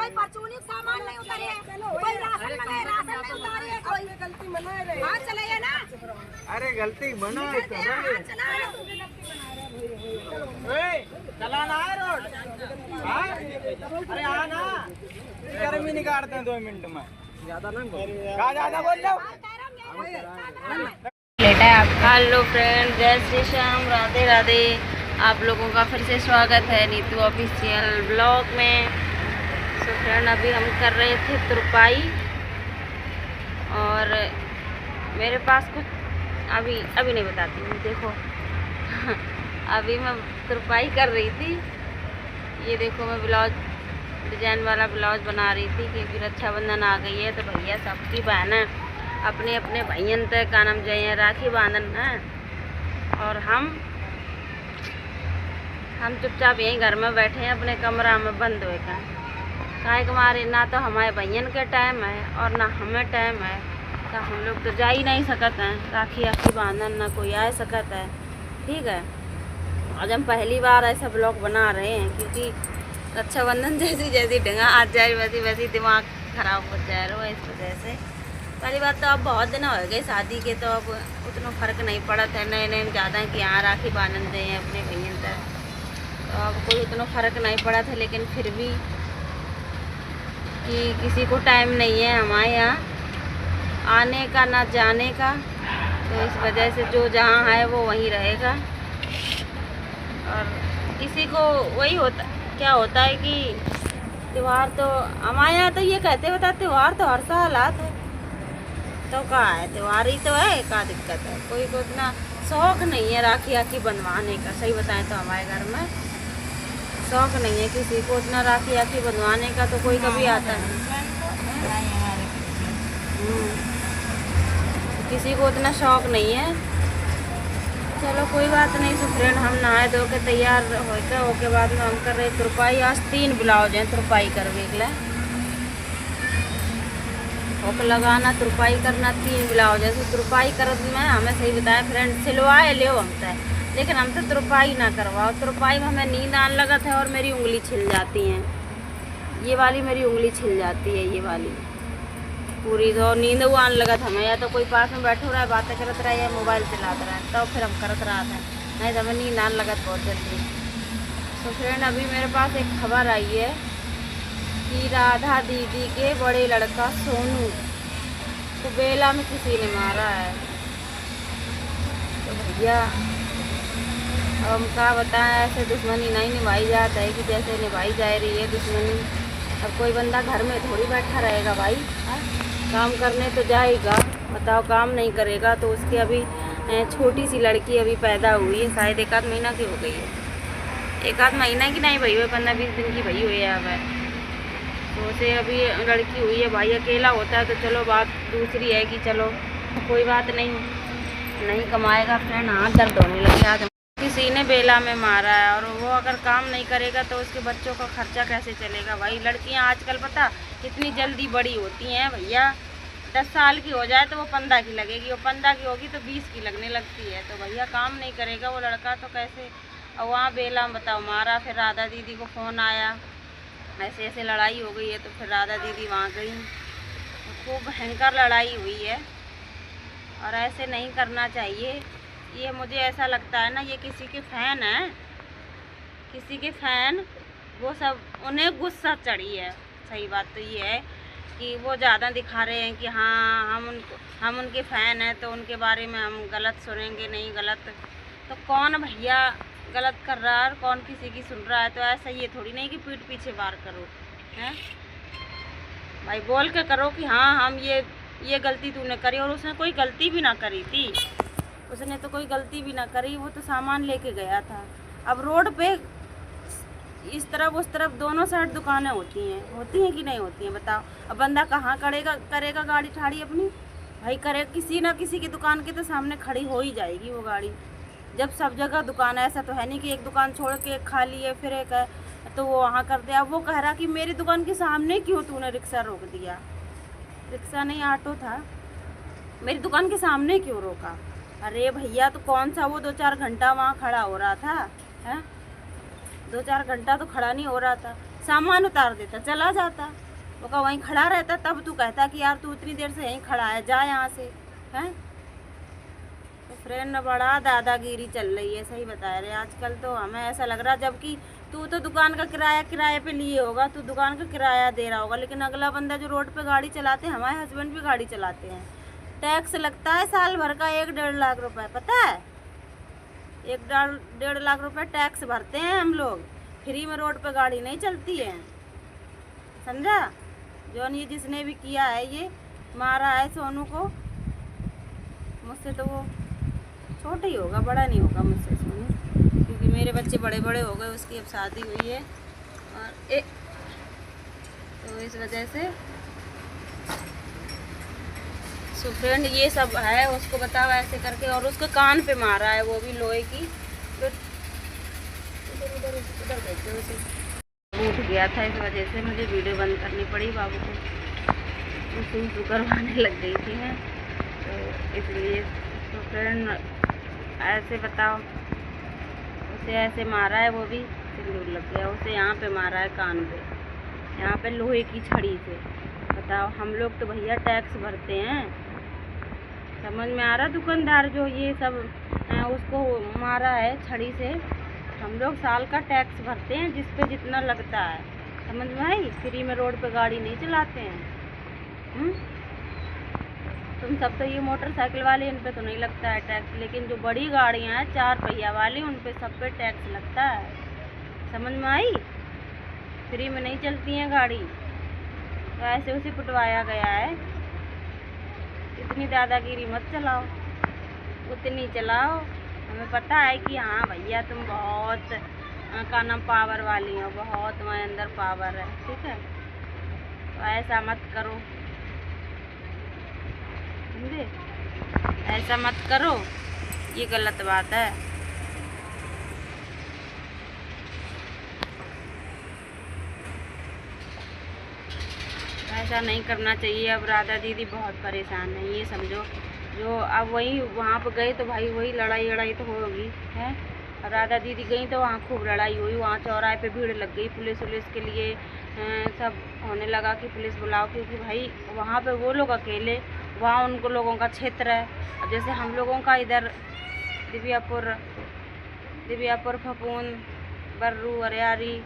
कोई परचूनी सामान नहीं उतारे, कोई राशन मंगाए राशन नहीं उतारे, कोई गलती मना रहे। हाँ चलाइए ना। अरे गलती मना है तो चला ना है रोड। हाँ अरे हाँ ना गर्मी निकालते हैं 2 मिनट में। ज्यादा ना ज्यादा बोल रहे हो। हेलो फ्रेंड, जय श्री श्याम, राधे राधे। आप लोगों का फिर से स्वागत है नीतू ऑफिशियल ब्लॉग में। सो फ्रेंड, अभी हम कर रहे थे तुरपाई और मेरे पास कुछ अभी नहीं बताती हूँ। देखो अभी मैं तुरपाई कर रही थी। ये देखो मैं ब्लाउज डिजाइन वाला ब्लाउज बना रही थी क्योंकि रक्षाबंधन आ गई है तो भैया सबकी बहन अपने अपने भैयन तक का नाम जय राखी बांधन है। और हम चुपचाप यहीं घर में बैठे हैं अपने कमरा में बंद होकर। काहे के मारे ना तो हमारे भैयन के टाइम है और ना हमें टाइम है, तो हम लोग तो जा ही नहीं सकते हैं राखी आखी बांधन, ना कोई आ सकता है। ठीक है, आज हम पहली बार ऐसा ब्लॉग बना रहे हैं क्योंकि रक्षाबंधन जैसी ढंगा आज जाए वैसी दिमाग खराब हो जा रहा है। इस वजह से पहली बात तो अब बहुत दिन हो गए शादी के, तो अब उतना फ़र्क नहीं पड़ा था। नए नए ज़्यादा कि यहाँ राखी बांधन दे हैं अपने भैया तक, तो अब कोई उतना फ़र्क नहीं पड़ा था। लेकिन फिर भी कि किसी को टाइम नहीं है हमारे यहाँ आने का ना जाने का, तो इस वजह से जो जहाँ है वो वहीं रहेगा। और किसी को वही होता क्या होता है कि त्यौहार तो हमारे यहाँ तो ये कहते होता त्यौहार तो हर साल आता है, तो क्या है त्यौहार ही तो है, क्या दिक्कत है। कोई को इतना शौक़ नहीं है राखी आखी बनवाने का। सही बताएं तो हमारे घर में शौक़ नहीं है किसी को इतना राखी आखी बनवाने का, तो कोई कभी आता नहीं। किसी को उतना शौक़ नहीं है। चलो कोई बात नहीं। तो फ्रेंड, हम नहाए धो के तैयार होके बाद में हम कर रहे तुरपाई। आज 3 ब्लाउज हैं तुरपाई करने के लिए। हुक लगाना, तुरपाई करना, 3 ब्लाउज है। तो तुरपाई कर में हमें सही बताया फ्रेंड, सिलवाए ले हमसे, लेकिन हम तो तुरपाई ना करवाओ। तुरपाई में हमें नींद आने लगा था और मेरी उंगली छिल जाती हैं। ये वाली मेरी उंगली छिल जाती है, ये वाली पूरी। तो नींद वो आने लगा था हमें, या तो कोई पास में बैठो रहा है बातें करत रहा है या मोबाइल चलाता रहा है, तो फिर हम करत रहा था। नहीं तो हमें नींद आने लगा बहुत जल्दी। तो फ्रेंड, अभी मेरे पास एक खबर आई है कि राधा दीदी के बड़े लड़का सोनू को बेला में किसी ने मारा है। तो भैया अब हम क्या बताएं, ऐसे दुश्मनी नहीं निभाई जाता है कि जैसे निभाई जा रही है दुश्मनी। अब कोई बंदा घर में थोड़ी बैठा रहेगा भाई, है? काम करने तो जाएगा। बताओ, काम नहीं करेगा तो उसकी अभी छोटी सी लड़की अभी पैदा हुई है, शायद 1 आध महीना की हो गई है। 1 आध महीना की नहीं भई हुई, 15-20 दिन की भई हुई है अब। तो उसे अभी लड़की हुई है। भाई अकेला होता है तो चलो बात दूसरी है कि चलो कोई बात नहीं कमाएगा। फ्रेंड, हाथ दर्द होने लगे आज। किसी ने बेला में मारा है और वो अगर काम नहीं करेगा तो उसके बच्चों का खर्चा कैसे चलेगा भाई। लड़कियां आजकल पता कितनी जल्दी बड़ी होती हैं भैया। 10 साल की हो जाए तो वो 15 की लगेगी, वो 15 की होगी तो 20 की लगने लगती है। तो भैया काम नहीं करेगा वो लड़का तो कैसे। और वहाँ बेला में बताओ मारा। फिर राधा दीदी को फ़ोन आया, ऐसे ऐसे लड़ाई हो गई है। तो फिर राधा दीदी वहाँ गई, खूब भयंकर लड़ाई हुई है। और ऐसे नहीं करना चाहिए। ये मुझे ऐसा लगता है ना, ये किसी के फ़ैन हैं, किसी के फ़ैन, वो सब उन्हें गुस्सा चढ़ी है। सही बात तो ये है कि वो ज़्यादा दिखा रहे हैं कि हाँ हम उनके फ़ैन हैं तो उनके बारे में हम गलत सुनेंगे। नहीं गलत तो कौन भैया गलत कर रहा है और कौन किसी की सुन रहा है। तो ऐसा ये थोड़ी नहीं कि पीठ पीछे वार करो, हैं भाई। बोल के करो कि हाँ हम ये गलती तूने करी, और उसने कोई गलती भी ना करी थी। उसने तो कोई गलती भी ना करी, वो तो सामान लेके गया था। अब रोड पे इस तरफ उस तरफ दोनों साइड दुकानें होती हैं कि नहीं होती हैं बताओ। अब बंदा कहाँ करेगा गाड़ी ठाड़ी अपनी भाई। करे किसी ना किसी की दुकान के तो सामने खड़ी हो ही जाएगी वो गाड़ी। जब सब जगह दुकान है, ऐसा तो है नहीं कि एक दुकान छोड़ के एक खाली है फिर एक है तो वो वहाँ कर दिया। अब वो कह रहा कि मेरी दुकान के सामने क्यों तूने रिक्शा रोक दिया। रिक्शा नहीं ऑटो था, मेरी दुकान के सामने क्यों रोका। अरे भैया तो कौन सा वो 2-4 घंटा वहाँ खड़ा हो रहा था, हैं 2-4 घंटा तो खड़ा नहीं हो रहा था। सामान उतार देता, चला जाता। वो का वहीं खड़ा रहता, तब तू कहता कि यार तू इतनी देर से यहीं खड़ा है, जा यहाँ से। हैं तो फ्रेंड बड़ा दादागिरी चल रही है, सही बता रहे। आजकल तो हमें ऐसा लग रहा, जबकि तू तो दुकान का किराए पे लिए होगा, तू दुकान का किराया दे रहा होगा, लेकिन अगला बंदा जो रोड पे गाड़ी चलाते हैं, हमारे हस्बैंड भी गाड़ी चलाते हैं, टैक्स लगता है साल भर का 1-1.5 लाख रुपए, पता है? 1-1.5 लाख रुपए टैक्स भरते हैं हम लोग। फ्री में रोड पे गाड़ी नहीं चलती है, समझा? जो ये जिसने भी किया है, ये मारा है सोनू को, मुझसे तो वो छोटा ही होगा, बड़ा नहीं होगा मुझसे सोनू, क्योंकि मेरे बच्चे बड़े बड़े हो गए, उसकी अब शादी हुई है। और तो इस वजह से सो फ्रेंड ये सब है, उसको बताओ ऐसे करके। और उसके कान पे मारा है, वो भी लोहे की। तो उठ गया था, इस वजह से मुझे वीडियो बंद करनी पड़ी। बाबू को सूसू करवाने लग गई थी मैं, तो इसलिए। तो फ्रेंड ऐसे बताओ, उसे ऐसे मारा है, वो भी सिंदूर लग गया। उसे यहाँ पे मारा है, कान पे, यहाँ पे लोहे की छड़ी से। बताओ, हम लोग तो भैया टैक्स भरते हैं, समझ में आ रहा? दुकानदार जो ये सब उसको मारा है छड़ी से, हम लोग साल का टैक्स भरते हैं, जिस पे जितना लगता है, समझ में आई? फ्री में रोड पे गाड़ी नहीं चलाते हैं। तुम सब तो ये मोटरसाइकिल वाले, इन पे तो नहीं लगता है टैक्स, लेकिन जो बड़ी गाड़ियाँ हैं 4 पहिया वाली, उन पे सब पे टैक्स लगता है, समझ में आई? फ्री में नहीं चलती हैं गाड़ी, तो ऐसे उसे पिटवाया गया है। इतनी दादागिरी मत चलाओ, उतनी चलाओ। हमें पता है कि हाँ भैया तुम बहुत का नाम पावर वाली हो, बहुत तुम्हारे अंदर पावर है, ठीक है? तो ऐसा मत करो, समझे? ऐसा मत करो, ये गलत बात है। ऐसा नहीं करना चाहिए। अब राधा दीदी बहुत परेशान है, ये समझो। जो अब वही वहाँ पर गए तो भाई वही लड़ाई तो होगी है। अब राधा दीदी गई तो वहाँ खूब लड़ाई हुई, वहाँ चौराहे पे भीड़ लग गई, पुलिस के लिए सब होने लगा कि पुलिस बुलाओ, क्योंकि भाई वहाँ पे वो लोग अकेले, वहाँ उनको लोगों का क्षेत्र है। अब जैसे हम लोगों का इधर दिव्यापुर, फपून, बर्रू, अरियारी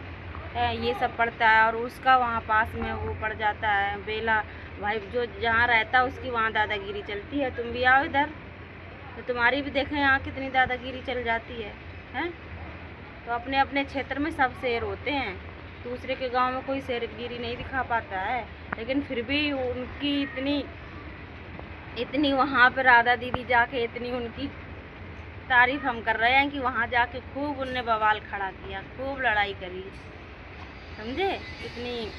ये सब पड़ता है, और उसका वहाँ पास में वो पड़ जाता है बेला। भाई जो जहाँ रहता है उसकी वहाँ दादागिरी चलती है। तुम भी आओ इधर, तो तुम्हारी भी देखें यहाँ कितनी दादागिरी चल जाती है, हैं? तो अपने अपने क्षेत्र में सब शेर होते हैं, दूसरे के गांव में कोई शेरगिरी नहीं दिखा पाता है, लेकिन फिर भी उनकी इतनी वहाँ पे राधा दीदी जाके इतनी उनकी तारीफ हम कर रहे हैं कि वहाँ जाके खूब उनने बवाल खड़ा किया, खूब लड़ाई करी, समझे? इतनी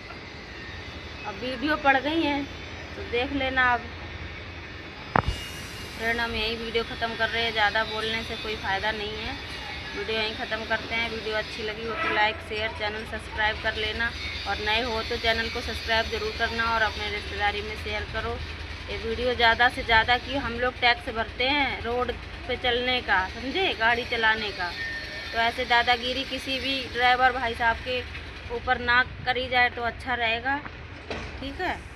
अब वीडियो पड़ गई हैं, तो देख लेना। अब फ्रेंड हम यही वीडियो ख़त्म कर रहे हैं, ज़्यादा बोलने से कोई फ़ायदा नहीं है, वीडियो यहीं ख़त्म करते हैं। वीडियो अच्छी लगी हो तो लाइक, शेयर, चैनल सब्सक्राइब कर लेना, और नए हो तो चैनल को सब्सक्राइब ज़रूर करना, और अपने रिश्तेदारी में शेयर करो ये वीडियो ज़्यादा से ज़्यादा, कि हम लोग टैक्स भरते हैं रोड पे चलने का, समझे? गाड़ी चलाने का। तो ऐसे दादागिरी किसी भी ड्राइवर भाई साहब के ऊपर ना करी जाए तो अच्छा रहेगा, ठीक है?